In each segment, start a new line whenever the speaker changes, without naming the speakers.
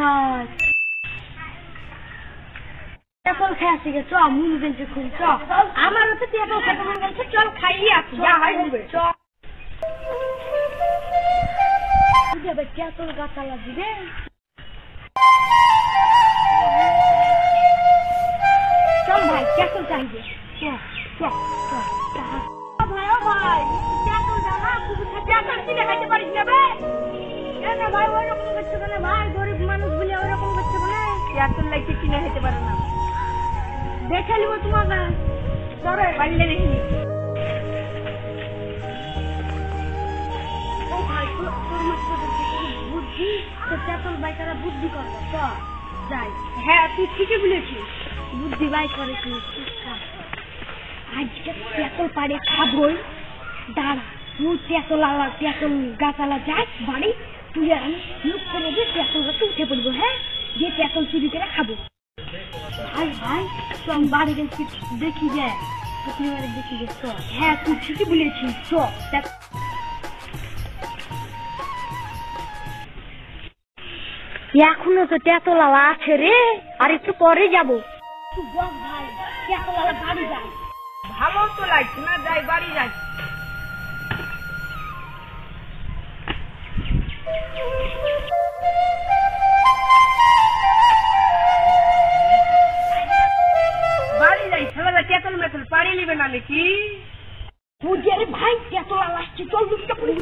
ভাই তেঁতুল খেয়ে আসি গে চ মুন বেঞ্চে খুব চ আমারও তো তেঁতুল খেতে মন বলছে চল খাইয়ে আসি যা হয় হবে চ যাবে তেঁতুল গাছালা দিবে চল ভাই তেঁতুল চাইবে চ চ চ ভাই ও ভাই তেঁতুল জানা খুব তেঁতুল কিনে খাইতে পারিস না ভাই না ভাই ওরকম করছে না ভাই গরিব মানুষ বলে ওরকম করছে না তেঁতুল লাইতে কিনে খেতে পারে না দেখে নিব তোমাকে চলো বাড়িতে দেখিনি ও ভাই তোর বুদ্ধি তো তেঁতুল বাইকারা বুদ্ধি করবে চ যাই হ্যাঁ তুই ঠিকই বলেছিস বুদ্ধি বাই করেছিস আজকে তেঁতুল পাড়ে খাবই দাঁড়া তুই তেঁতুল গাছালা যাই বাড়ি তুই আমি মুখ করে দিয়ে তেঁতুল গাছে উঠে পড়বো হ্যাঁ দিয়ে তেঁতুল চুরি করে খাবো ভাই ভাই তুই বাড়ি গেছি দেখি যে প্রতিবারে দেখি যে চ হ্যাঁ তুই ঠিকই বলেছিস চ এখনো তো তেঁতুলালা আছে রে আর একটু পরে যাবো তুই বল ভাই তেঁতুলালা বাড়ি যাই ভালো তো লাগছে না যাই বাড়ি যাই বাড়ি যাই ছেলেরা তেঁতুল মেতুল পাড়ি নিবে না নাকি বুঝে রে ভাই তেঁতুলালা আসছে চল দুটো পড়ি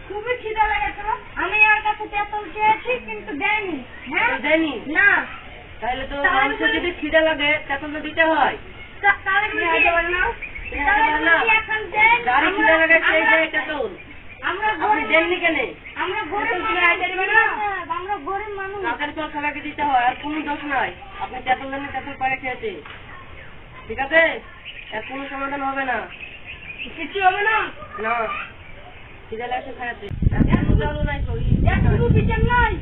খুবই খিদা লেগেছিল আমি আর কাছে তেঁতুল খেয়েছি কিন্তু দেয়নি হ্যাঁ দেয়নি না তাহলে তো মানুষের যদি খিদা লাগে তেঁতুল তো দিতে হয় তাহলে কি হতে পারে না এখন দেন গাড়ি খিদা লাগে সেই দেয় তেঁতুল আমরা গরিব দেননি কেন আমরা গরিব কিনে আইতে দিবে না আমরা গরিব মানুষ টাকার তো সবাইকে দিতে হয় আর কোনো দোষ নাই আপনি তেঁতুল দেন তেঁতুল পারে খেয়েছে ঠিক আছে এর কোনো সমাধান হবে না কিছু হবে না না খিদে লাগছে খাইতে এখন চালু নাই তো একটু বিচার নাই